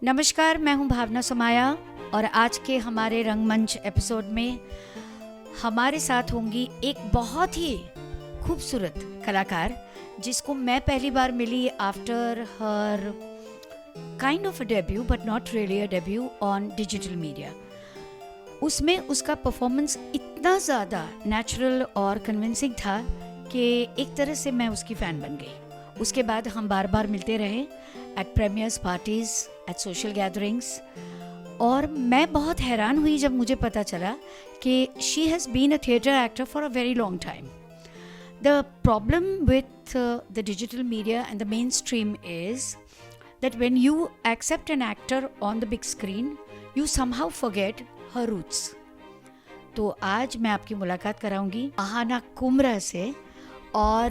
नमस्कार, मैं हूं भावना सोमाया और आज के हमारे रंगमंच एपिसोड में हमारे साथ होंगी एक बहुत ही खूबसूरत कलाकार जिसको मैं पहली बार मिली after her kind of a debut but not really a debut on digital media. उसमें उसका परफॉर्मेंस इतना ज़्यादा नेचुरल और कन्विंसिंग था कि एक तरह से मैं उसकी फ़ैन बन गई। उसके बाद हम बार बार मिलते रहे at premieres parties, at social gatherings, और मैं बहुत हैरान हुई जब मुझे पता चला कि she has been a theatre actor for a very long time. The problem with the digital media and the main stream is that when you accept an actor on the big screen, you somehow forget her roots. तो आज मैं आपकी मुलाकात कराऊंगी आहाना कुमरा से और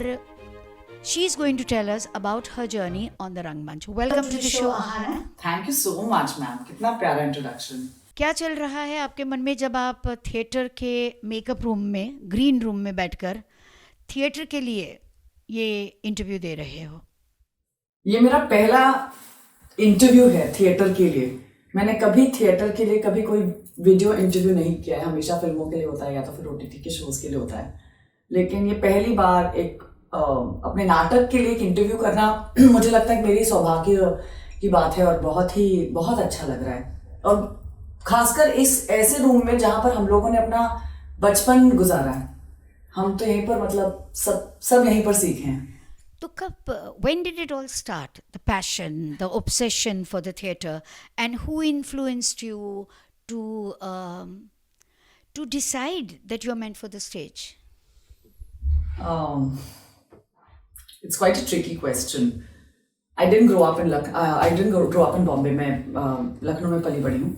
she is going to tell us about her journey on the Rangmanch. Welcome to the show, Ahana. Thank you so much, ma'am. कितना प्यारा introduction. क्या चल रहा है आपके मन में जब आप थिएटर के मेकअप रूम में, ग्रीन रूम में बैठकर थिएटर के लिए ये इंटरव्यू दे रहे हो? ये मेरा पहला इंटरव्यू है थिएटर के लिए। मैंने कभी थिएटर के लिए कभी कोई वीडियो इंटरव्यू नहीं किया है। हमेशा फिल्मों के लिए होता है या तो फिर ओटीटी के शोज के लिए होता है, लेकिन ये पहली बार एक अपने नाटक के लिए एक इंटरव्यू करना मुझे लगता है कि मेरी सौभाग्य की बात है और बहुत अच्छा लग रहा है। और खासकर इस ऐसे रूम में जहाँ पर हम लोगों ने अपना बचपन गुजारा है। हम तो यहीं पर मतलब सब यहीं पर सीखे हैं। तो कब, when did it all start? The passion, the obsession for the theatre, and who influenced you to decide that you're meant for the stage? It's quite a tricky question. I didn't grow up in Bombay. मैं लखनऊ में पली बड़ी हूँ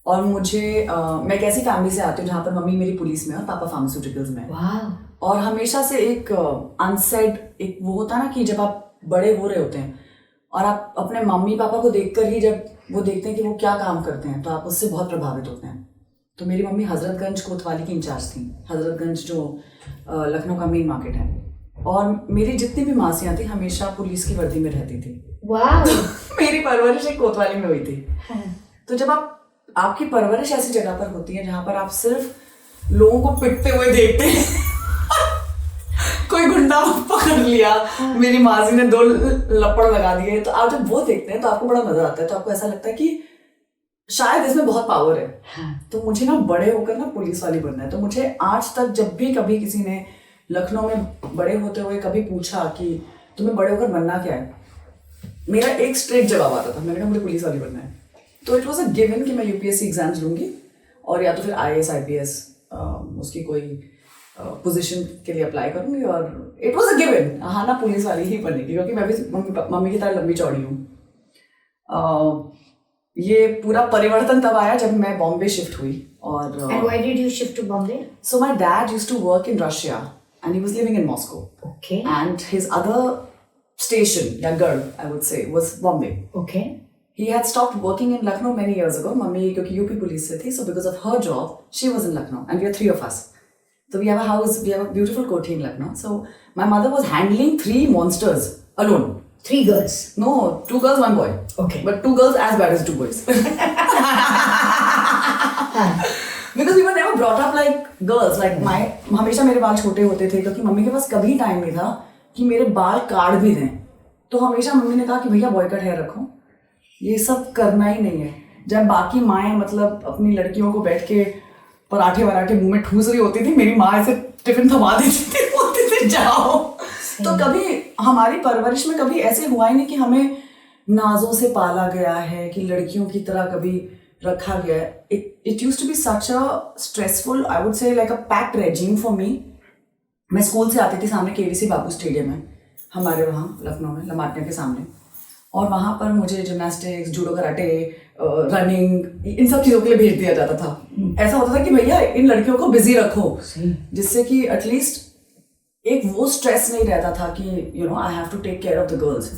और मैं एक ऐसी family से आती हूँ जहाँ पर मम्मी मेरी पुलिस में और पापा फार्मास्यूटिकल्स में। Wow. और हमेशा से एक अनसेड एक वो होता है ना कि जब आप बड़े हो रहे होते हैं और आप अपने मम्मी पापा को देखकर ही जब वो देखते हैं कि वो क्या काम करते हैं तो आप उससे बहुत प्रभावित होते हैं। तो मेरी मम्मी हजरतगंज कोतवाली की इंचार्ज थी। हजरतगंज जो लखनऊ का मेन मार्केट है, और मेरी जितनी भी मासियाँ थी हमेशा पुलिस की वर्दी में रहती थी। Wow. मेरी परवरिश एक कोतवाली में हुई थी। तो जब आपकी परवरिश ऐसी जगह पर होती है जहाँ पर आप सिर्फ लोगों को पिटते हुए देखते हैं कोई गुंडा पकड़ लिया, मेरी मासी ने 2 लपड़ लगा दिए, तो आप जब वो देखते हैं तो आपको बड़ा मजा आता है। तो आपको ऐसा लगता है कि शायद इसमें बहुत पावर है। तो मुझे ना बड़े होकर ना पुलिस वाली बनना है। तो मुझे आज तक जब भी कभी किसी ने लखनऊ में बड़े होते हुए कभी पूछा कि तुम्हें बड़े होकर बनना क्या है, मेरा एक स्ट्रेट जवाब आता था, मैंने कहा मुझे पुलिस वाली बनना है। तो इट वॉज अ गिवन कि मैं यूपीएससी एग्जाम्स लूंगी और या तो फिर IAS IPS उसकी कोई पोजीशन के लिए अप्लाई करूंगी, और it was a given Aahana police वाली ही बनेगी क्योंकि मैं भी मम्मी की तरह लंबी चौड़ी हूँ। ये पूरा परिवर्तन तब आया जब मैं बॉम्बे शिफ्ट हुई। और And why did you shift to Bombay? So my dad used to work in Russia and he was living in Moscow. Okay. And his other station, या गढ़ I would say, was Bombay. Okay. He had stopped working in Lucknow many years ago. Mummy क्योंकि UP police से थी, so because of her job she was in Lucknow and we are 3 of us. So we have a house, we have a beautiful koti in Lucknow. So my mother was handling 3 monsters alone. 3 girls? No, 2 girls, 1 boy. Okay. But 2 girls as bad as 2 boys. Because we were never brought up like girls. Like हमेशा मेरे बाल छोटे होते थे क्योंकि mummy के पास कभी time नहीं था कि मेरे बाल काट भी दें। तो हमेशा मम्मी ने कहा कि भैया बॉय कट हेयर रखो, ये सब करना ही नहीं है। जब बाकी माएँ मतलब अपनी लड़कियों को बैठ के पराठे वराठे मुंह में ठूस रही होती थी, मेरी माँ ऐसे टिफिन थमा देती थी, बोलती थी जाओ। तो कभी हमारी परवरिश में कभी ऐसे हुआ ही नहीं कि हमें नाजों से पाला गया है कि लड़कियों की तरह कभी रखा गया है। It used to be such a stressful, I would say like a packed regime for me. मैं स्कूल से आती थी, सामने KDC बाबू स्टेडियम है हमारे वहाँ लखनऊ में, लमाटिया के सामने, और वहाँ पर मुझे जिम्नास्टिक्स, जूडो कराटे, रनिंग, इन सब चीज़ों के लिए भेज दिया जाता था। ऐसा होता था कि भैया इन लड़कियों को बिजी रखो, जिससे कि एटलीस्ट एक वो स्ट्रेस नहीं रहता था कि you know I have to take care of the girls,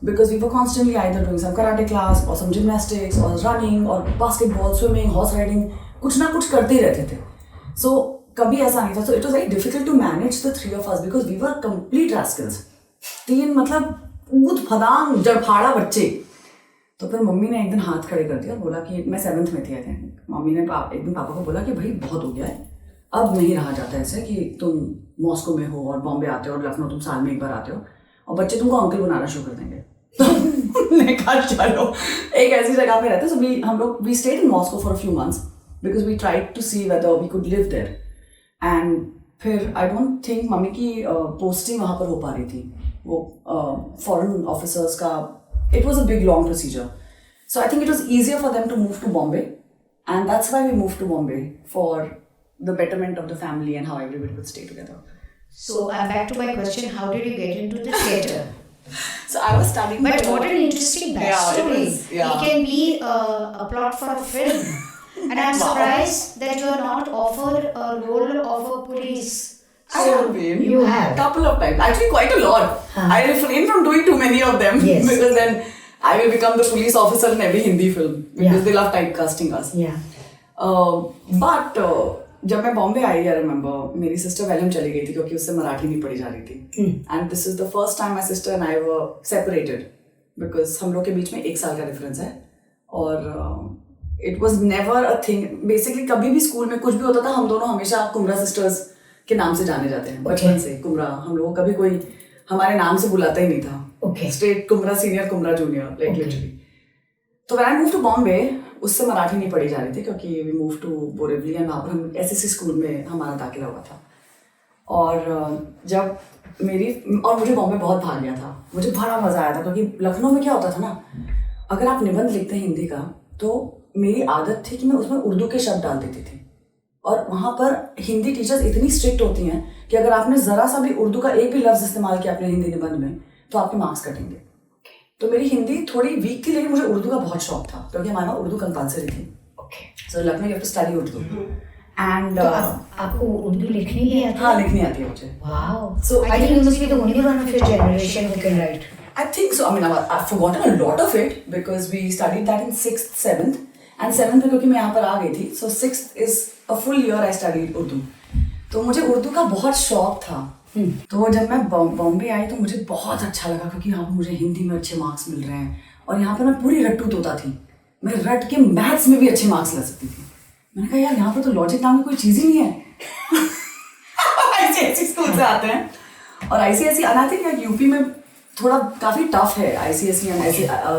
because we were constantly either doing some karate class और सम जिम्नास्टिक्स और रनिंग और बास्केटबॉल, स्विमिंग, हॉर्स राइडिंग, कुछ ना कुछ करते ही रहते थे। सो कभी ऐसा नहीं था। So it was very difficult to manage the 3 of us because we were complete rascals. 3 मतलब ऊद फदांग जड़फाड़ा बच्चे। तो फिर मम्मी ने एक दिन हाथ खड़े कर दिया और बोला कि मैं 7th में थी आई थिंक, मम्मी ने एक दिन पापा को बोला कि भाई बहुत हो गया है, अब नहीं रहा जाता ऐसे कि तुम मॉस्को में हो और बॉम्बे आते हो और लखनऊ तुम साल में एक बार आते हो और बच्चे तुमको अंकल बनाना शुरू कर देंगे। तो मैंने कहा चलो एक ऐसी जगह पे रहते, सो हम लोग we stayed in Moscow for a few months because we tried to see whether we could live there. And फिर आई डोंट थिंक मम्मी की पोस्टिंग वहाँ पर हो पा रही थी, वो फॉरेन ऑफिसर्स का, it was a big long procedure, so I think it was easier for them to move to Bombay and that's why we move to Bombay for the betterment of the family and how everybody would stay together. So back to my question, how did you get into the theatre? So I was studying. But what an interesting backstory. Yeah. It can be a plot for a film. And I'm surprised that you are not offered a role of a police. I have been. You have. Couple of times. Actually quite a lot. I refrain from doing too many of them. Yes. Because then I will become the police officer in every Hindi film. Because they love typecasting us. Yeah. But जब मैं बॉम्बे आई, I remember मेरी sister Welham चली गई थी क्योंकि उससे मराठी नहीं पढ़ी जा रही थी, and this is the first time my sister and I were separated because हम लोग के बीच में 1 साल का डिफरेंस है और it was never a thing. Basically कभी भी स्कूल में कुछ भी होता था हम दोनों हमेशा कुमरा सिस्टर्स के नाम से जाने जाते हैं बचपन से। कुमरा हम लोगों को कभी कोई हमारे नाम से बुलाता ही नहीं था, straight Kumra senior Kumra junior like literally. तो when I move to Bombay उससे मराठी नहीं पढ़ी जा रही थी क्योंकि we move to Borivali and वहाँ पर हम एसएससी स्कूल में हमारा दाखिला हुआ था। और जब मुझे बॉम्बे बहुत भाग गया था, मुझे बड़ा मज़ा आया था क्योंकि लखनऊ में क्या होता था ना, अगर आप निबंध लिखते हैं हिंदी का तो मेरी आदत थी कि मैं उसमें उर्दू के शब्द डाल देती थी और वहाँ पर हिंदी टीचर्स इतनी स्ट्रिक्ट होती हैं कि अगर आपने ज़रा सा भी उर्दू का एक भी लफ्ज़ इस्तेमाल किया अपने हिंदी निबंध में तो आपके मार्क्स कटेंगे। तो मेरी हिंदी थोड़ी वीक थी लेकिन मुझे उर्दू का बहुत शौक था क्योंकि हमारे वहाँ उर्दू कंपल्सरी थी। So Lucknow you have to study Urdu and आपको उर्दू लिखनी भी आती है? हाँ, लिखनी आती है मुझे। Wow, so I think you must be the only one of your generation who can write. I think so. I mean, I've forgotten a lot of it because we studied that in 6th, 7th. And 7th में क्योंकि मैं यहाँ पर आ गई थी, so 6th is a full year I studied Urdu. तो मुझे उर्दू का बहुत शौक था। तो जब मैं बॉम्बे आई तो मुझे बहुत अच्छा लगा क्योंकि यहाँ पर मुझे हिंदी में अच्छे मार्क्स मिल रहे हैं और यहाँ पर मैं पूरी रट्टू तोता थी, मैं रट के मैथ्स में भी अच्छे मार्क्स ला सकती थी। मैंने कहा यार यहाँ पर तो लॉजिक नाम की कोई चीज़ ही नहीं है। ICSE स्कूल से आते हैं और ICSE आई थिंक यूपी में थोड़ा काफ़ी टफ है ICSE एंड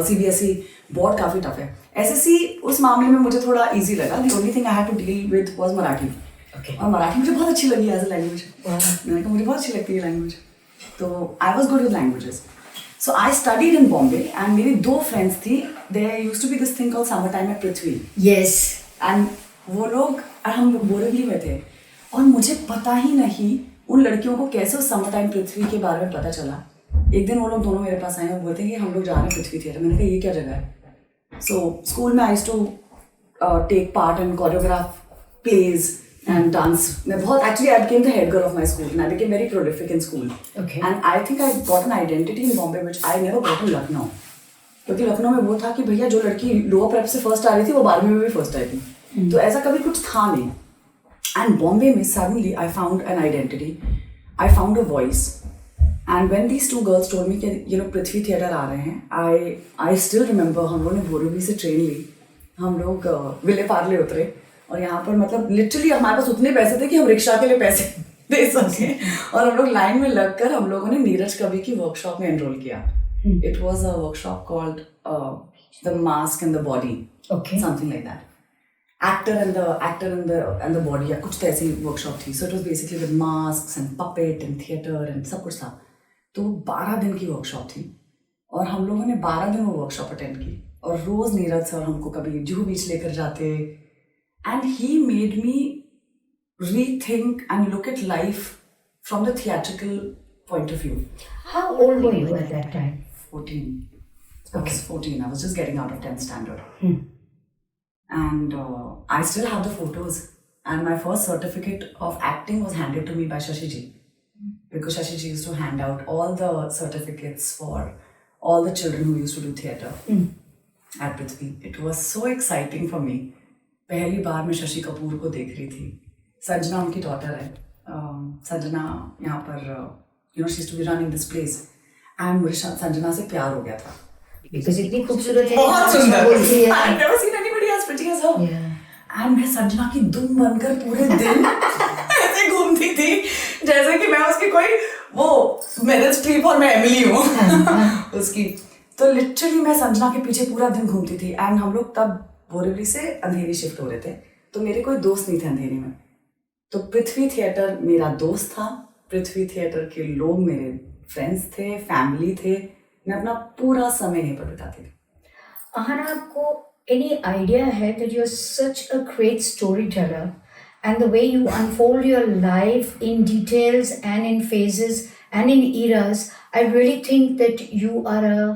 CBSE बोर्ड काफ़ी टफ है। SSC उस मामले में मुझे थोड़ा इजी लगा। The only thing I had to deal with was Marathi. और मराठी मुझे बहुत अच्छी लगी एज अ लैंग्वेज। मैंने कहा मुझे बहुत अच्छी लगती है लैंग्वेज, तो I was good with languages. So I studied in Bombay and मेरी 2 फ्रेंड्स थी, there used to be this thing called summer time at Prithvi. Yes, and वो लोग हम बोरेवली में थे और मुझे पता ही नहीं उन लड़कियों को कैसे उस समर टाइम पृथ्वी के बारे में पता चला। एक दिन वो लोग दोनों मेरे पास आए और बोलते हैं कि हम लोग जा रहे हैं पृथ्वी थिएटर। मैंने कहा ये क्या जगह है। सो स्कूल में I used to take part in choreograph plays and dance. मैं बहुत actually I became the head girl of my school and I became very prolific in school and I think I got an identity in Bombay which I never got in Lucknow. क्योंकि लखनऊ में वो था कि भैया जो लड़की लोअर प्रेप से first आ रही थी वो 12वीं में भी फर्स्ट आई थी, तो ऐसा कभी कुछ था नहीं। एंड बॉम्बे में suddenly I found an identity, I found a voice. And when these 2 girls told me कि पृथ्वी थिएटर आ रहे हैं, I still remember हम लोगों ने बोरेवली से ट्रेन ली, हम लोग विले पार्ले उतरे और यहाँ पर मतलब लिटरली हमारे पास उतने पैसे थे कि हम रिक्शा के लिए पैसे दे सकें और हम लोग लाइन में लगकर हम लोगों ने नीरज कवि की वर्कशॉप में एनरोल किया। It was a workshop called the mask and the body, something like that. Actor and the body या कुछ तो ऐसी वर्कशॉप थी। So it was basically with masks and puppet and theater and सब कुछ था। तो 12 दिन की वर्कशॉप थी और हम लोगों ने 12 दिन वो वर्कशॉप अटेंड की और रोज नीरज सर हमको कभी जुहू बीच लेकर जाते and he made me rethink and look at life from the theatrical point of view. How old were you at that time? 14. I was 14. I was just getting out of 10th standard. And I still have the photos and my first certificate of acting was handed to me by Shashi ji. Because Shashi ji used to hand out all the certificates for all the children who used to do theatre at Prithvi. It was so exciting for me. पहली बार मैं शशि कपूर को देख रही थी। संजना उनकी daughter है। संजना यहाँ पर she used to be running this place and मुझे संजना से प्यार हो गया था बिकॉज इतनी खूबसूरत है, बहुत सुंदर। बोलती है। I've never seen anybody as pretty as her. And मैं संजना की दुम बनकर पूरे दिन ऐसे घूमती थी जैसे कि मैं उसकी कोई वो मेरिल स्ट्रीप और मैं एमिली हूँ उसकी। तो लिटरली मैं संजना के पीछे पूरा दिन घूमती थी। एंड हम लोग तब बोरीवली से अंधेरी शिफ्ट हो रहे थे, तो मेरे कोई दोस्त नहीं थे अंधेरी में। तो पृथ्वी थिएटर मेरा दोस्त था, पृथ्वी थिएटर के लोग मेरे फ्रेंड्स थे, फैमिली थे। मैं अपना पूरा समय यहीं पर बिताती थी। आहना, आपको any idea है that you're such a great storyteller and the way you unfold your life in details and in phases and in eras, I really think that you are a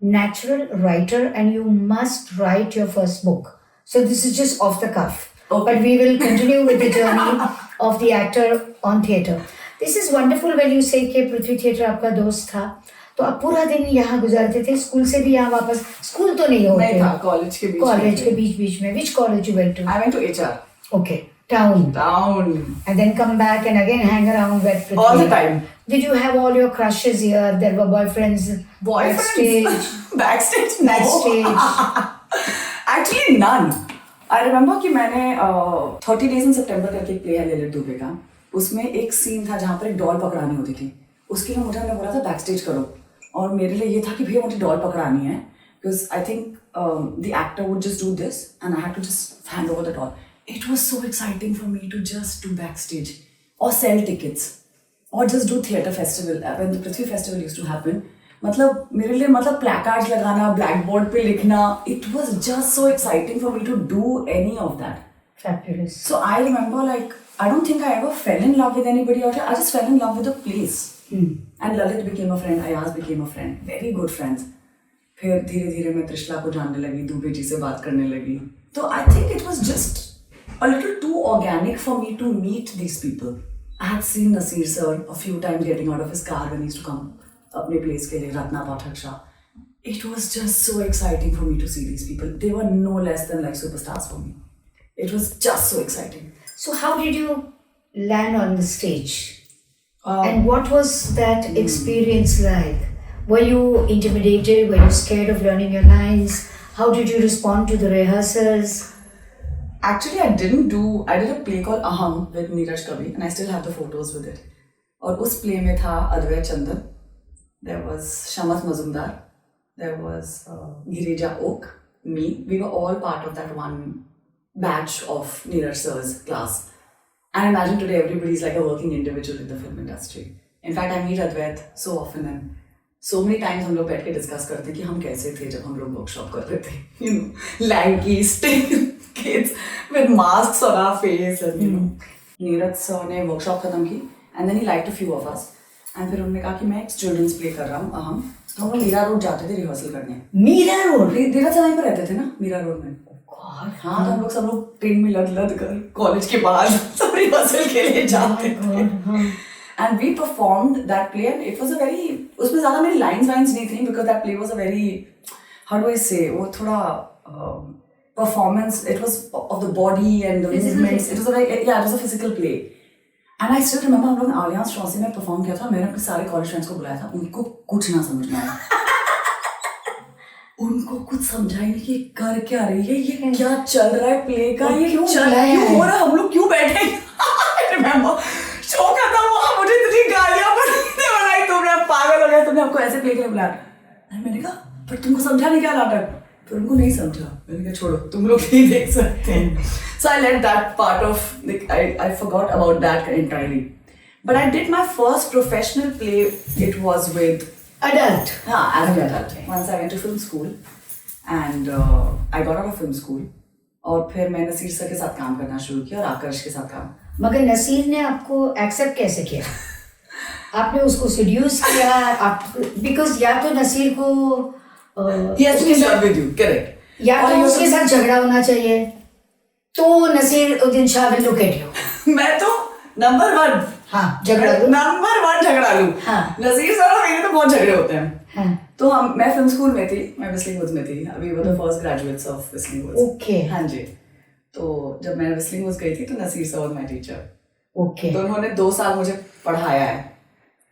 natural writer and you must write your first book. So this is just off the cuff. Okay. But we will continue with the journey of the actor on theatre. This is wonderful when you say कि पृथ्वी theatre आपका दोस्त था, तो आप पूरा दिन यहाँ गुजारते थे, स्कूल से भी यहाँ वापस, स्कूल तो नहीं होते, नहीं था, कॉलेज के बीच में. Which college you went to? I went to HR. Okay, town. And then come back and again hang around with Prithvi. All the time. Did you have all your crushes here? There were boyfriends? Backstage? Backstage? No. Actually none. I remember कि मैंने 30 Days in September करके एक play है ललित दुबे का, उसमें एक scene था जहाँ पर एक डॉल पकड़ानी होती थी। उसके लिए मुझे बोला था बैकस्टेज करो, और मेरे लिए ये था कि भैया मुझे डॉल पकड़ानी है, because I think the actor would just do this and I had to just hand over the doll. It was so exciting for me to just do backstage और सेल टिकट्स और just do theatre festival when the Prithvi festival used to happen. मतलब मेरे लिए मतलब प्लैकार्ड्स लगाना, black board पे लिखना, it was just so exciting for me to do any of that. Fabulous. So I remember, like, I don't think I ever fell in love with anybody out here. I just fell in love with the place. And Lalit became a friend, Ayaz became a friend, very good friends. फिर धीरे धीरे मैं त्रिशला को जानने लगी, दुबे जी से बात करने लगी. तो I think it was just a little too organic for me to meet these people. I had seen Naseer sir a few times getting out of his car when he used to come अपने place के लिए, Ratna Pathak Shah. It was just so exciting for me to see these people. They were no less than like superstars for me. It was just so exciting. So how did you land on the stage? And what was that experience like? Were you intimidated? Were you scared of learning your lines? How did you respond to the rehearsals? Actually, I did a play called Aham with Neeraj Kavi, and I still have the photos with it. और उस play में था अद्वैत चंदन, there was Shamath Mazumdar, there was Girija Oak, me. We were all part of that one batch of Neeraj sir's class. And imagine today everybody is like a working individual in the film industry. In fact, I meet Advait so often and so many times हम लोग बैठ के discuss करते कि हम कैसे थे जब हम लोग वर्कशॉप कर रहे थे. You know, lanky, still kids with masks on our face and you know. Neeraj sir ने वर्कशॉप खत्म की and then he liked a few of us. And फिर उन्होंने कहा कि मैं एक चिल्ड्रंस प्ले कर रहा हूँ अहम. तो हम लोग मीरा रोड जाते थे रिहर्सल करने. मीरा रोड? नीरज सर वहीं पर रहते थे ना मीरा रोड में. हाँ, तो हम लोग सब लोग ट्रेन में लद कर कॉलेज के बाद सब रिहर्सल के लिए जाते थे. And we performed that play and it was a very, उसमें ज्यादा मेरी लाइंस नहीं थी because that play was a very, how do I say, वो थोड़ा performance, it was of the body and the movements, it was a very, yeah it was a physical play. And I still remember हम लोग ने alliance ट्रॉसी में perform किया था. मैंने अपने सारे कॉलेज फ्रेंड्स को बुलाया था, उनको कुछ ना समझ में आया. उनको कुछ समझा ही नहीं कि कर क्या रही है, ये क्या चल रहा है प्ले का, ये क्यों हो रहा है, हम लोग क्यों बैठे. रिमेंबर शो खत्म हुआ, मुझे इतनी गालियां पड़ी थी, बनाई तुमने पागल हो गया, तुमने हमको ऐसे प्ले के लिए बुलाया. मैंने कहा पर तुमको समझा नहीं क्या नाटक. फिर उनको नहीं समझा. मैंने कहा छोड़ो, तुम लोग नहीं देख सकते. So I let that part of, I forgot about that entirely. But I did my first professional play. It was with adult. As an adult. Once I went to film school and I got out of film school. और फिर मैं Naseer sir के साथ काम करना शुरू किया और आकर्ष के साथ काम. मगर नसीर ने आपको एक्सेप्ट कैसे किया? आपने उसको सेड्यूस किया? आप बिकॉज या तो नसीर को yes, he love with you, correct. या तो उसके साथ झगड़ा होना चाहिए, तो Naseeruddin Shah will look at you. मैं तो नंबर 1. हाँ, झगड़ा लूँ. नंबर 1 झगड़ा लूँ. हाँ. नसीर सर और मेरे तो बहुत झगड़े होते हैं. हाँ. तो मैं फिल्म स्कूल में थी, मैं विस्लिंग वुड्स में थी. We were the first graduates of Whistling Woods. Okay. हाँ जी. तो जब मैं विस्लिंग वुड्स गई थी तो Naseer sir was my teacher. Okay. तो उन्होंने 2 साल मुझे पढ़ाया है.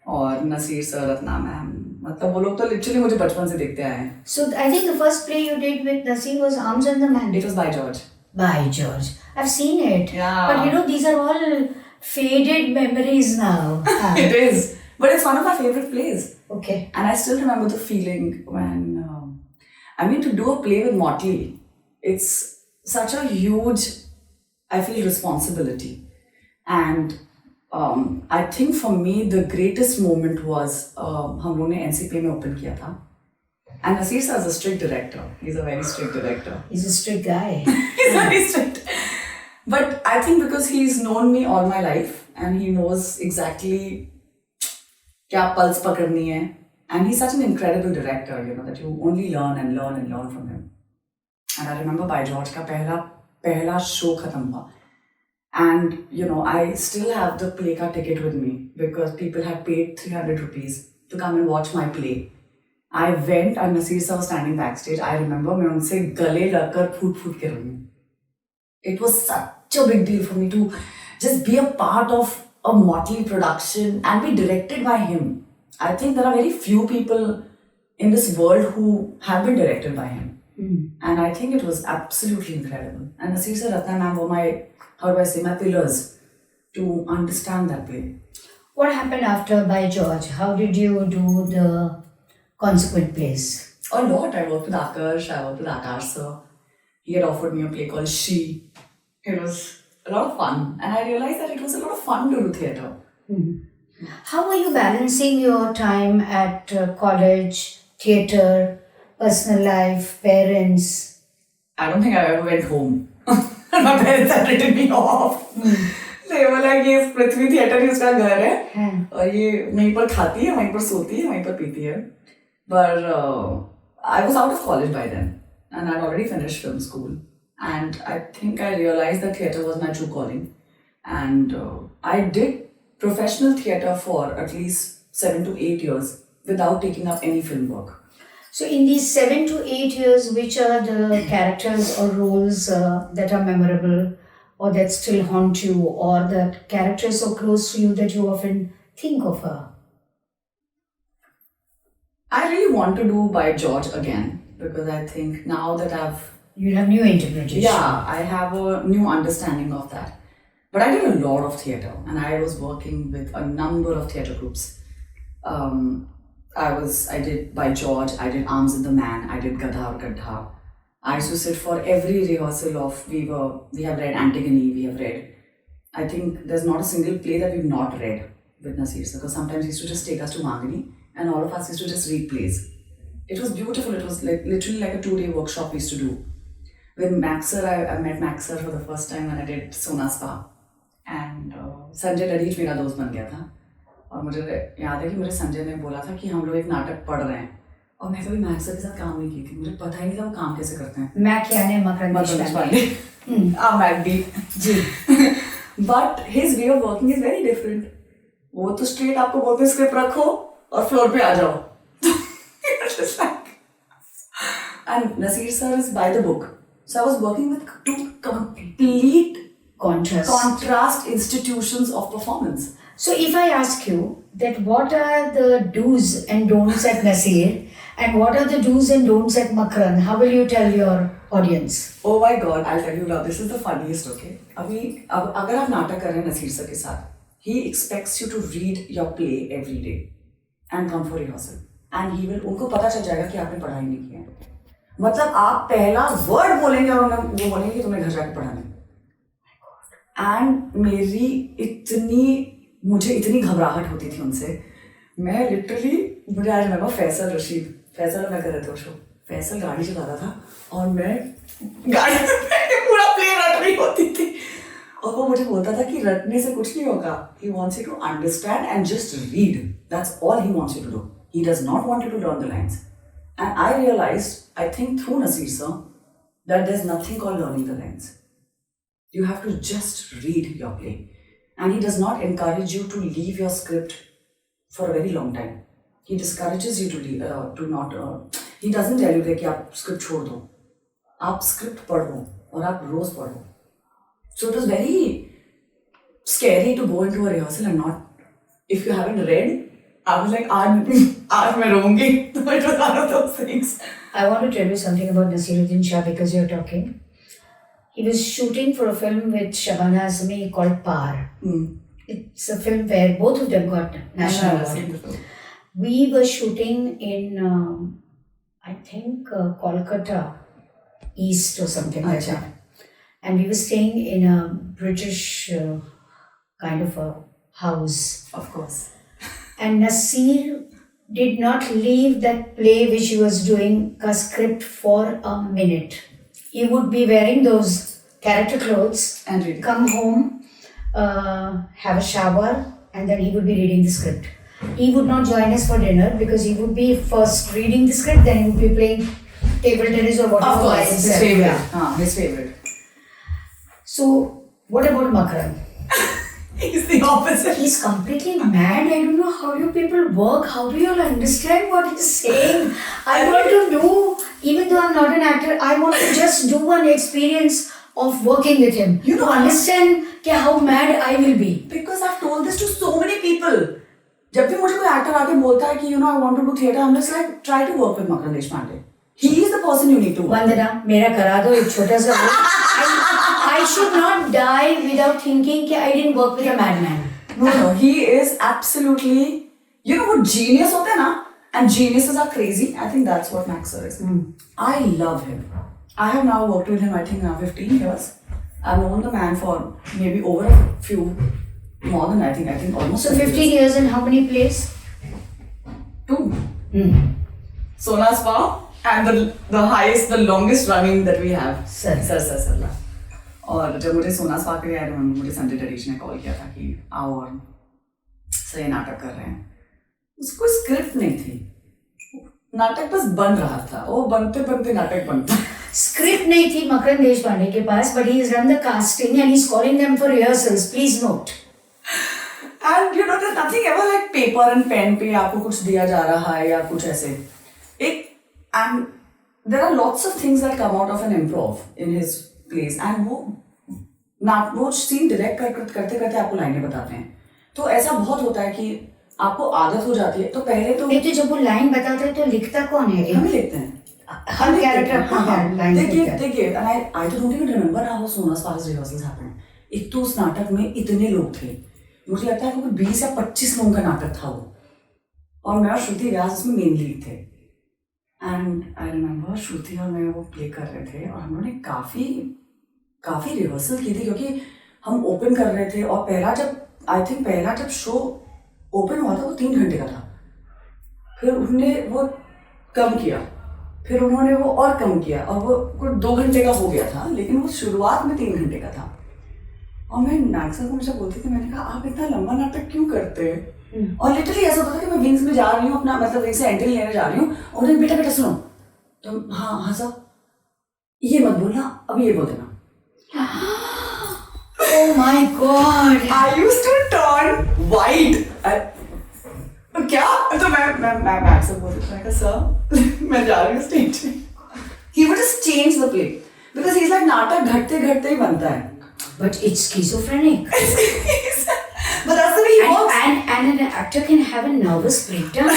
और नसीर सर, रत्ना मैम, मतलब वो लोग तो लिटरली मुझे बचपन से देखते आए हैं. So I think the first play you did with Naseer was Arms and the Man. It was by George. By George. I've seen it. Yeah. But you know, these are all faded memories now. It is. But it's one of my favorite plays. Okay. And I still remember the feeling when, to do a play with Motley, it's such a huge, I feel, responsibility. And I think for me, the greatest moment was, हम लोगों ने NCP में open किया था. And Naseer sir is a strict director. He's a very strict director. He's a strict guy. He's very strict. But I think because he's known me all my life and he knows exactly क्या pulse पकड़नी है. And he's such an incredible director, that you only learn and learn and learn from him. And I remember by George का पहला show खत्म हुआ. And, I still have the play ka ticket with me because people had paid 300 rupees to come and watch my play. I went and Naseer sir was standing backstage. I remember मैं उनसे गले लगकर फूट के रोई. It was such a big deal for me to just be a part of a Motley production and be directed by him. I think there are very few people in this world who have been directed by him. And I think it was absolutely incredible. And Naseer sir, Ratna ma'am were my pillars to understand that play. What happened after By George? How did you do the consequent plays? A lot. I worked with Akash sir. He had offered me a play called She. It was a lot of fun. And I realized that it was a lot of fun to do theatre. How were you balancing your time at college, theatre, personal life, parents? I don't think I ever went home. My parents had written me off. They were like, ये पृथ्वी theatre ही उसका घर है और ये वहीं पर खाती है, वहीं पर सोती है, वहीं पर पीती है. But I was out of college by then and I'd already finished film school. And I think I realized that theatre was my true calling. And I did professional theatre for at least 7 to 8 years without taking up any film work. So in these 7 to 8 years, which are the characters or roles that are memorable or that still haunt you, or the characters so close to you that you often think of her? I really want to do By George again because I think now that you'll have new interpretation. Yeah, I have a new understanding of that. But I did a lot of theatre and I was working with a number of theatre groups. I did By George, I did Arms and the Man, I did Gadha aur Gadha. I used to sit for every rehearsal of, we have read Antigone, we have read. I think there's not a single play that we've not read with Naseer sir, because sometimes he used to just take us to Mangani and all of us used to just read plays. It was beautiful, it was literally like a 2-day workshop we used to do. With Max sir, I met Max sir for the first time when I did Sona Spa. And Sanjay Ladij मेरा दोस्त बन गया था. और मुझे याद है कि मुझे संजय ने बोला था कि हम लोग एक नाटक पढ़ रहे हैं और मैं कभी मैक्स सर के साथ काम नहीं की थी. मुझे पता ही नहीं था वो काम कैसे करते हैं. मैक यानी मकरंद पांडे. मैक भी जी. But his way of working is very different. वो तो straight आपको बोलते हैं स्क्रिप्ट रखो और फ्लोर पे आ जाओ. Just like. And Naseer sir is by the book. So I was working with two complete contrast institutions of performance. So if I ask you that what are the do's and don'ts at Naseer and what are the do's and don'ts at Makran, how will you tell your audience? Oh my God, I'll tell you now. This is the funniest, okay? अगर आप नाटक कर रहे हैं Naseer sir के साथ, he expects you to read your play every day and come for rehearsal. And he will, उनको पता चल जाएगा कि आपने पढ़ाई नहीं की है. मतलब आप पहला वर्ड बोलेंगे और वो बोलेंगे कि तुमने घर जाके पढ़ा नहीं. And मुझे इतनी घबराहट होती थी उनसे. मैं लिटरली, मुझे आज रिमेंबर फैसल मैं कर रहे थे शो. फैसल गाड़ी चलाता था और मैं गाड़ी में पूरा प्ले रट रही होती थी और वो मुझे बोलता था कि रटने से कुछ नहीं होगा. He wants you to understand and just read. That's all he wants you to do. He does not want you to learn the lines. And I realized, I think through Naseer sir, that there's nothing called learning the lines. You have to just read your play. And he does not encourage you to leave your script for a very long time. He discourages you to not. He doesn't tell you that कि आप script छोड़ दो. आप script पढ़ो और आप रोज पढ़ो. So it was very scary to go into a rehearsal and not. If you haven't read, I was like, आज मैं रोऊंगी. So it was one of those things. I want to tell you something about Naseeruddin Shah because you're talking. He was shooting for a film with Shabana Azmi called Par. It's a film where both of them got national award. We were shooting in, I think, Kolkata East or something like that. And we were staying in a British kind of a house. Of course. And Nasir did not leave that play which he was doing a script for a minute. He would be wearing those character clothes And reading. come home, have a shower, and then he would be reading the script. He would not join us for dinner because he would be first reading the script, then he would be playing table tennis or whatever. Of by course, his himself. favorite. His favorite. So, what about Makaran? He's the opposite. He's completely mad. I don't know how you people work. How do you all understand what he's saying? I want to do, even though I'm not an actor, I want to just do an experience of working with him. You know, to understand how mad I will be. Because I've told this to so many people. जब भी मुझे कोई actor आके बोलता है कि I want to do theatre, I'm just like, try to work with Makaran Deshpande. He is the person you need to work. वंदना, मेरा करा दो एक छोटा सा I should not die without thinking कि I didn't work with a madman. No, he is absolutely, you know what genius होते हैं ना? And geniuses are crazy. I think that's what Max Sir is. I love him. I have now worked with him, I think now 15 years. I've known the man for maybe over a few, more than I think almost. So 15 years and how many plays? 2. Sona Spa and the highest, the longest running that we have. Sir Sir Sarla. और जब मुझे सोना spa के लिए आए मुझे संजय डरीश ने call किया था कि आओ और सर ये नाटक कर रहे हैं. उसको स्क्रिप्ट नहीं थी, नाटक बस बन रहा था. वो बनते बनते नाटक बनता. Script नहीं थी मकरन देशपांडे के पास, but he has done the casting and he's calling them for rehearsals. Please note. And you know there's nothing ever like paper and pen पे आपको कुछ दिया जा रहा है या कुछ ऐसे. And there are lots of things that come out of an improv in his plays. And वो सीन डायरेक्ट करते करते आपको लाइनें बताते हैं. तो ऐसा बहुत होता है कि आपको आदत हो जाती है. तो पहले तो नहीं, तो जब वो लाइन बताते हैं तो लिखता कौन है? हम लिखते हैं. हर कैरेक्टर अपना लाइन लिखता है. देखिए, and I don't even remember how Sona Spa's rehearsals happened. एक तो उस नाटक में इतने लोग थे, मुझे लगता है कि 20 या 25 लोगों का नाटक था वो, और मैं और श्रुति व्यास उसमें मेन लीड थे. एंड आई रिमेम्बर श्रुति और मैं वो प्ले कर रहे थे और हम लोगों ने काफ़ी रिहर्सल की थी क्योंकि हम ओपन कर रहे थे. और पहला जब शो ओपन हुआ था वो 3 घंटे का था. फिर उन्होंने वो कम किया, फिर उन्होंने वो और कम किया और वो 2 घंटे का हो गया था, लेकिन वो शुरुआत में 3 घंटे का था. और मैं नागसर को हमेशा बोलती थी, मैंने कहा आप इतना लंबा नाटक क्यों करते हैं? और लिटरली ऐसा होता था कि मैं विंग्स में जा रही हूँ, अपना मतलब विंग्स से एंट्री लेने जा रही हूँ और उन्हें बेटा सुनो, तो हाँ सर, ये मत बोलना, अब ये बोल देना. Oh my God! I used to turn white. क्या? तो मैं अक्सर बोलती थी सर मैं जा रही हूँ स्टेज पे. He would just change the play because he's like नाटक घटते घटते ही बनता है. But it's schizophrenic. But that's the way he works. And an actor can have a nervous breakdown.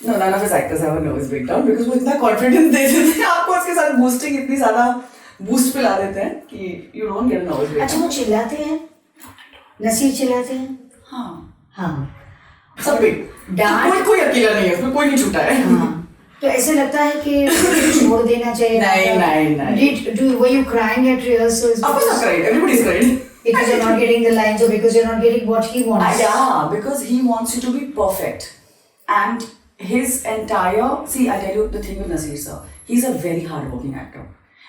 No, none of his actors have a nervous breakdown because वो इतना confidence दे देते हैं आपको, उसके साथ boosting इतनी ज़्यादा boost पिला देते हैं कि you don't get a nervous breakdown. अच्छा, वो चिल्लाते हैं, नसीर चिल्लाते हैं. हाँ. सब कोई अकेला नहीं है उसमें, कोई नहीं छूटा है. हाँ. तो ऐसे लगता है कि छोड़ देना चाहिए. नहीं. Were you crying at rehearsals? Of course I cried. Everybody's cried. Because you're not getting the lines or because you're not getting what he wants. Yeah, because he wants you to be perfect. And his entire... See, I tell you the thing with Naseer sir. He's a very hard-working actor.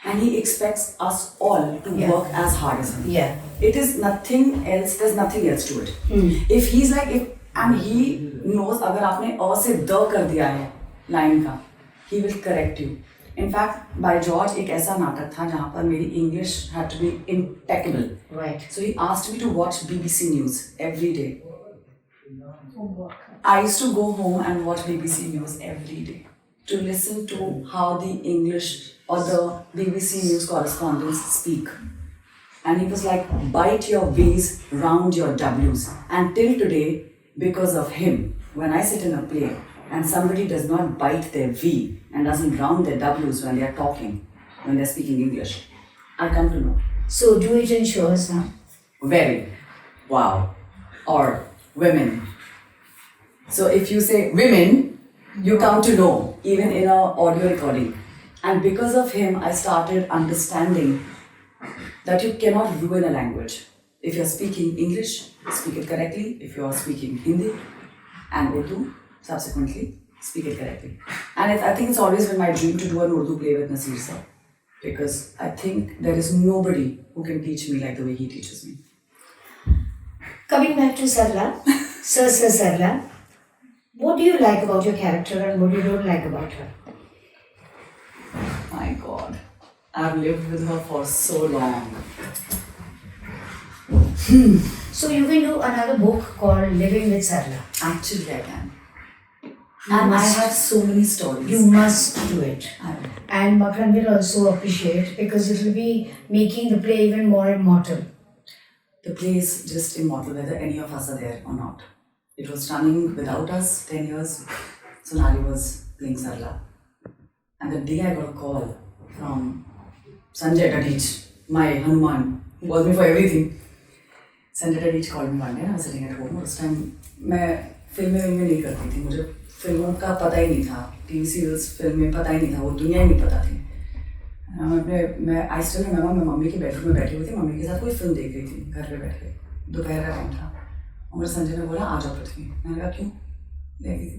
And he expects us all to work as hard as him. Yeah. It is nothing else. There's nothing else to it. If he's like... and he knows अगर आपने अ से the कर दिया है line का, he will correct you. In fact, by George एक ऐसा नाटक था जहाँ पर मेरी English had to be impeccable. Right. So he asked me to watch BBC News every day. I used to go home and watch BBC News every day to listen to how the English or the BBC News correspondents speak. And he was like, bite your V's, round your W's. And till today, because of him, when I sit in a play, and somebody does not bite their V and doesn't round their W's when they are talking, when they're speaking English, I come to know. So do it in shows now. Very. Wow. Or women. So if you say women, you come to know, even in a audio recording. And because of him, I started understanding that you cannot ruin a language. If you're speaking English, speak it correctly. If you're speaking Hindi and Urdu, subsequently, speak it correctly. And I think it's always been my dream to do an Urdu play with Naseer sir. Because I think there is nobody who can teach me like the way he teaches me. Coming back to Sarla, Sir Sir Sarla, what do you like about your character and what you don't like about her? My God, I've lived with her for so long. So you can do another book called Living with Sarla. Actually, I can. And I have so many stories. You must do it. I will. And Makran will also appreciate because it will be making the play even more immortal. The play is just immortal whether any of us are there or not. It was running without us 10 years. Sonali was playing Sarla. And the day I got a call from Sanjay Tadich, my Hanuman, who calls me for everything. Sanjay Tadich called me one day and I was sitting at home. उस time मैं फिल्में नहीं करती थी. मुझे फिल्मों का पता ही नहीं था. टीवी सीरियल्स फिल्में पता ही नहीं था. वो दुनिया ही नहीं पता थी. मैं आई स्टिल रिमेंबर मैं मम्मी के बेडरूम में बैठी हुई थी. मम्मी के साथ कोई फिल्म देख रही थी घर पे बैठ के. दोपहर का टाइम था. और संजय ने बोला आ जाओ पृथ्वी. मैंने कहा क्यों?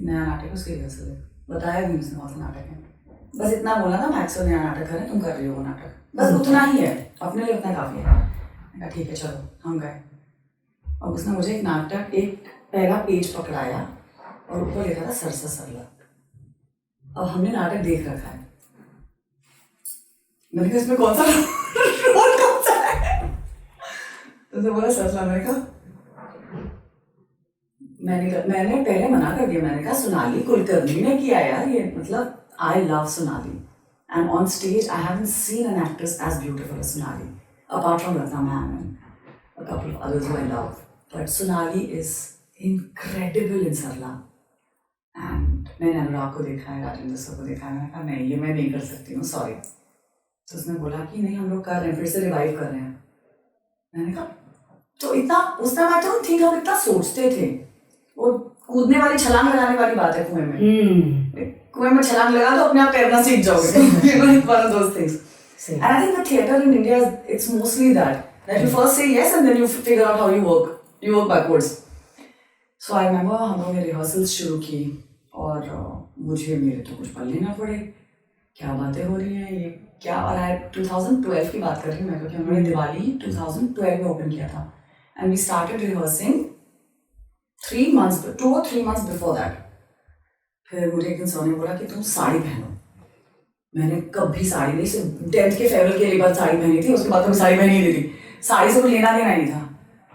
नया नाटक उसके रिहर्सल है. बताया भी उसने कौन सा नाटक है. बस इतना बोला ना मैक्स और नया नाटक है तुम कर रही हो वो नाटक. बस उतना ही है. अपने लिए उतना काफ़ी है. मैंने कहा ठीक है चलो हम गए. और उसने मुझे एक नाटक एक पहला पेज पकड़ाया और ऊपर लिखा था सर सर सरला. अब हमने नाटक देख रखा है. मैंने कहा इसमें कौन सा रोल कौन सा है? तो उसने बोला सरला. मैंने कहा मैंने पहले मना कर दिया. मैंने कहा सोनाली कुलकर्णी ने किया यार ये. मतलब I love Sonali, and on stage I haven't seen an actress as beautiful as Sonali, apart from Ratna ma'am and a couple of others who I love. But Sonali is incredible in Sarla. And मैंने अनुराग को देखा है, Rajendra sir को देखा है. मैंने कहा नहीं ये मैं नहीं कर सकती हूँ, सॉरी. तो उसने बोला कि नहीं हम लोग कर रहे हैं, फिर से रिवाइव कर रहे हैं. मैंने कहा तो इतना उस टाइम आई डोंट थिंक हम इतना सोचते थे. वो कूदने वाली छलांग लगाने वाली बात है कुएं में. कुएं में छलांग लगा तो अपने आप तैरना सीख जाओगे. One of those things. And I think the theatre in India, it's mostly that you first say yes and then you figure out how you work. You work backwards. So I remember हम लोगों ने rehearsals शुरू की और मुझे मेरे तो कुछ पढ़ लेना पड़े. क्या बातें हो रही हैं ये क्या. और I 2012 की बात कर रही हूँ मैं, क्योंकि उन्होंने दिवाली 2012 में ओपन किया था. And we started rehearsing 2 or 3 months before that. फिर मुझे एक दिन सर ने बोला कि तुम साड़ी पहनो. मैंने कभी साड़ी नहीं, सिर्फ 10th के फेयरवेल के लिए बात साड़ी पहनी थी. उसके बाद तो मैं साड़ी पहनी नहीं थी. साड़ी से कोई लेना देना नहीं था.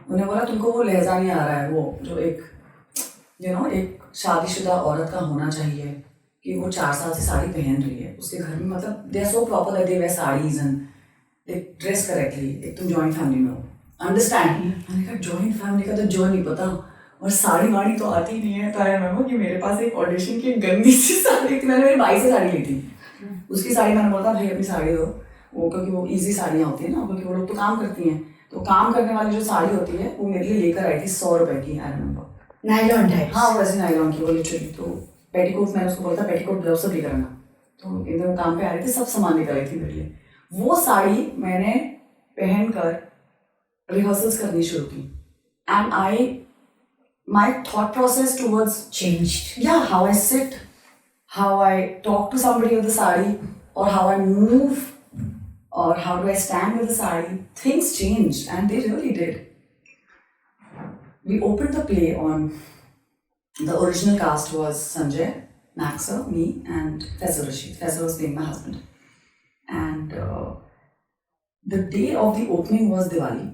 उन्होंने बोला तुमको वो लहजा नहीं आ रहा है, वो जो एक एक शादीशुदा औरत का होना चाहिए कि वो 4 साल से साड़ी पहन रही है. उसके घर में मतलब they are so proper that they wear saris and they dress correctly. एक तुम जॉइंट फैमिली में हो, अंडरस्टैंड. मैंने कहा जॉइंट फैमिली का तो जो नहीं पता और साड़ी वाड़ी तो आती नहीं है. तो आई रिमेंबर कि मेरे पास एक ऑडिशन की गंदी सी साड़ी थी. मैंने मेरे भाई से साड़ी ली थी. उसकी साड़ी मैंने बोला था भाई अपनी साड़ी दो, वो क्योंकि वो ईजी साड़ियाँ होती हैं ना, क्योंकि वो लोग तो काम करती हैं. तो काम करने वाली जो साड़ी होती है वो मेरे लिए लेकर आई थी 100 रुपए की. I remember nylon type. हाँ वैसे नायलॉन की वो लिटरली. तो पेटीकोट मैंने उसको बोला था पेटीकोट ब्लाउज सब लेकर आना. तो एकदम काम पे आ रही थी, सब सामान लेकर आई थी मेरे लिए. वो साड़ी मैंने पहन कर रिहर्सल्स करनी शुरू की. And my thought process towards changed. Yeah, how I sit, how I talk to somebody with the sari, or how I move, or how do I stand with the sari, things changed, and they really did. We opened the play on, the original cast was Sanjay, Maxer, me, and Faisal Rashid. Faisal was being my husband. And the day of the opening was Diwali.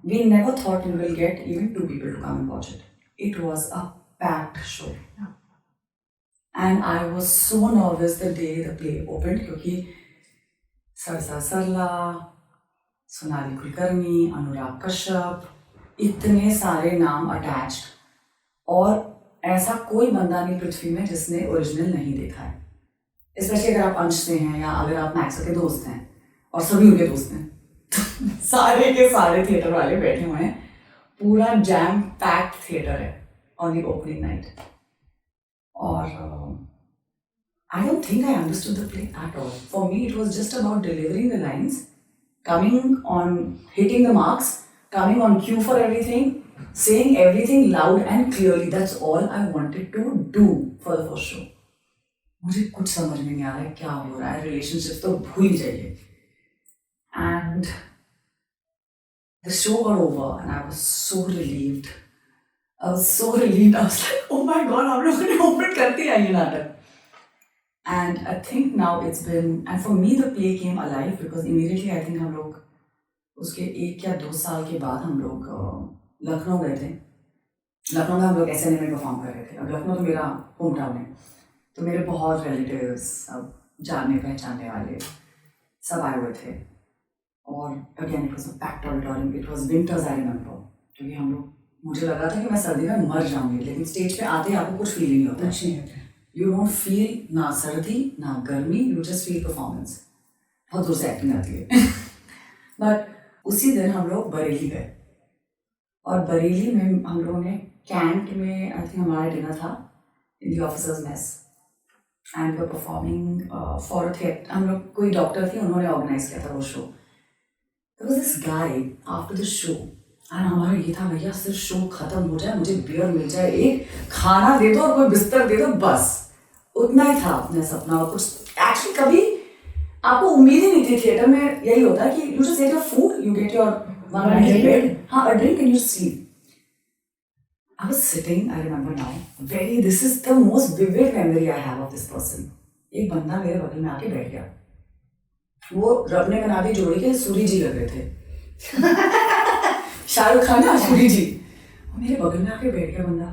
We never thought we will get even 2 people to come and watch it. It was a packed show. And I was so nervous the day the play opened क्योंकि Sir Sir Sarla, Sonali Kulkarni, Anurag Kashyap, इतने सारे नाम attached. और ऐसा कोई बंदा नहीं पृथ्वी में जिसने ओरिजिनल नहीं देखा है, स्पेशली अगर आप अंश से हैं या अगर आप मैक्स के दोस्त हैं और सभी उनके दोस्त हैं तो सारे के सारे थिएटर वाले बैठे हुए हैं, पूरा जैम पैक्ड थिएटर है ऑन द ओपनिंग नाइट. और I don't think I understood the play at all. For me, it was just about delivering the lines, coming on, hitting the marks, coming on cue for everything, saying everything loud and clearly. That's all I wanted to do for the first show. मुझे कुछ समझ में नहीं आ रहा है क्या हो रहा है, रिलेशनशिप तो भूल ही जाइए. And the show got over and I was so relieved. I was like, oh my god, हम लोगों ने open कर दिया ये नाटक. And I think now it's been, and for me the play came alive because immediately I think हम लोग उसके 1 या 2 साल के बाद हम लोग लखनऊ गए थे. लखनऊ में हम लोग SNM में परफॉर्म कर रहे थे. अब लखनऊ तो मेरा होम टाउन है, तो मेरे बहुत रिलेटिव्स, सब जानने पहचानने वाले सब आए हुए थे. और again it was a packed auditorium. It was winters I remember, क्योंकि हम लोग, मुझे लगा था कि मैं सर्दी में मर जाऊंगी, लेकिन स्टेज पे आते ही आपको कुछ फील नहीं होता. यू डोंट फील ना सर्दी ना गर्मी, यू जस्ट फील परफॉर्मेंस. बहुत दूर से एक्टिंग आती है. बट उसी दिन हम लोग बरेली गए और बरेली में हम लोगों ने कैंट में आई थिंक हमारा डिनर था in the officers mess and we performing for theatre. हम लोग, कोई डॉक्टर थी, उन्होंने ऑर्गेनाइज किया था वो show. There was this guy after the show and हमारा ये था, भैया सिर्फ शो खत्म हो जाए, मुझे बियर मिल जाए, एक खाना दे दो और कोई बिस्तर दे दो, बस उतना ही था अपना सपना. और कुछ एक्चुअली कभी आपको उम्मीद ही नहीं थी. थिएटर में यही होता है कि you just get your food, you get your one night bed, हाँ, a drink and you sleep. I was sitting, I remember now, this is the most vivid memory I have of this person. एक बंदा मेरे बगल में आके बैठ गया. वो रब ने बना दी जोड़ी के सूरी जी लग रहे थे. शाहरुख खान ना सूरी जी. मेरे बगल में आके बैठ गया बंदा.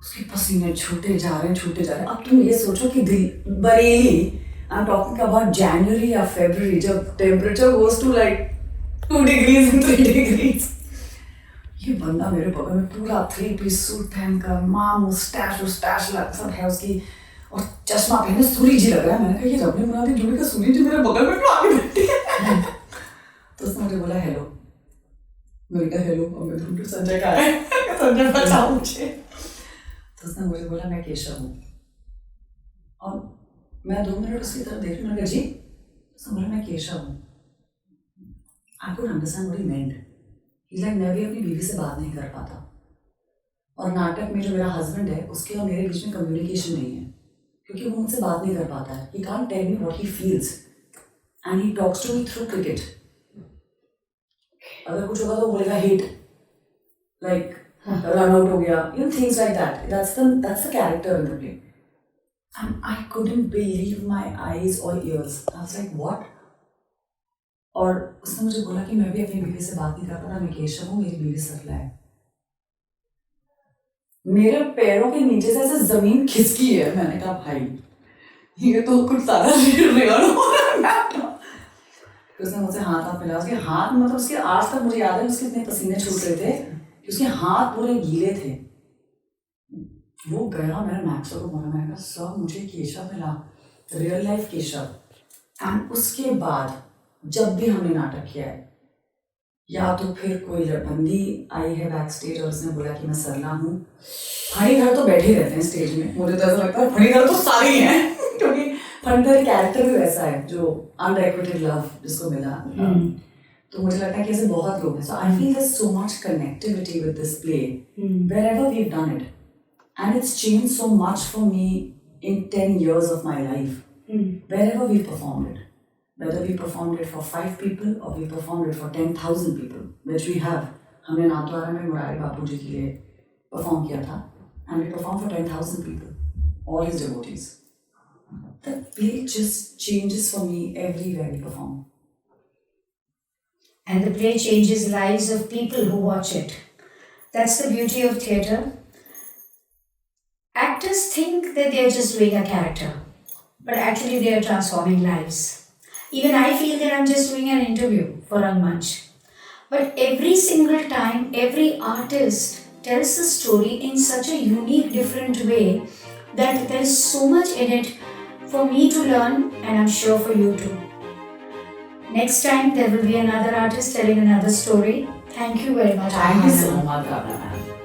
उसके पसीने छूटे जा रहे हैं. अब तुम ये सोचो कि Bareilly, I am talking about January या फरवरी, जब temperature goes to like 2 degrees and 3 degrees. ये बंदा मेरे बगल में पूरा 3-piece सूट पहनकर, माँ मुस्टैश सब है उसकी, और चश्मा पहने सूरी जी लग रहा है. मैंने कहा ये रब ने बना दी जोड़ी का सूरी जी मेरे बगल में क्यों आके बैठी है. तो उसने मुझे बोला हेलो. मैंने कहा हेलो, और मैं ढूंढ संजय का है, संजय बचाओ मुझे. तो उसने मुझे बोला मैं केशव हूँ. और मैं 2 मिनट उसकी तरफ देख रही. मैंने कहा जी. उसने बोला मैं केशव हूँ. I could understand what he meant. He like मैं भी अपनी बीवी से बात नहीं कर पाता, और नाटक में जो मेरा हस्बैंड है उसके और मेरे बीच में कम्युनिकेशन नहीं है, क्योंकि वो मुझसे बात नहीं कर पाता है. He can't tell me what he feels and he talks to me through cricket. अगर कुछ होगा तो बोलेगा हिट, लाइक रन आउट हो गया, you know, things like that. That's the character in the play. And I couldn't believe my eyes और ears. I was like what. और उसने मुझे बोला कि मैं भी अपनी बीवी से बात नहीं कर पाता, मैं केशव हूँ, मेरी बीवी सरला है. मेरे पैरों के नीचे से ऐसे जमीन खिसकी है. मैंने कहा भाई ये तो कुछ सारा रियल हो रहा है. उसने मुझसे हाथ मिला. उसके हाथ, मतलब उसके आज तक मुझे याद है उसके इतने पसीने छूट रहे थे कि उसके हाथ पूरे गीले थे. वो गया, मैंने मैक्स को बोला, मैंने कहा सर मुझे केशव मिला, रियल लाइफ केशव. एंड उसके बाद जब भी हमने नाटक किया है, या तो फिर कोई बंदी आई है बैक स्टेज और उसने बोला कि मैं सरला हूँ. फणीधर तो बैठे रहते हैं स्टेज में, मुझे तो ऐसा लगता है फणीधर तो सारे ही हैं, क्योंकि फणीधर कैरेक्टर भी वैसा है जो अनरिक्विटेड लव जिसको मिला. तो मुझे लगता है कि ऐसे बहुत लोग हैं. So I feel there so much connectivity with this play wherever we've done it, and it's changed so much for me in 10 years of my life. Wherever we performed it, whether we performed it for 5 people or we performed it for 10,000 people, which we have. हमने नाथद्वारा में मुरारी बापू जी के लिए perform किया था, and we performed for 10,000 people, all his devotees. The play just changes for me everywhere we perform. And the play changes lives of people who watch it. That's the beauty of theatre. Actors think that they are just doing a character, but actually they are transforming lives. Even I feel that I'm just doing an interview for Rangmanch. But every single time, every artist tells the story in such a unique, different way that there is so much in it for me to learn, and I'm sure for you too. Next time there will be another artist telling another story. Thank you very much. Thank you Ahana. so much, Bhavana ma'am.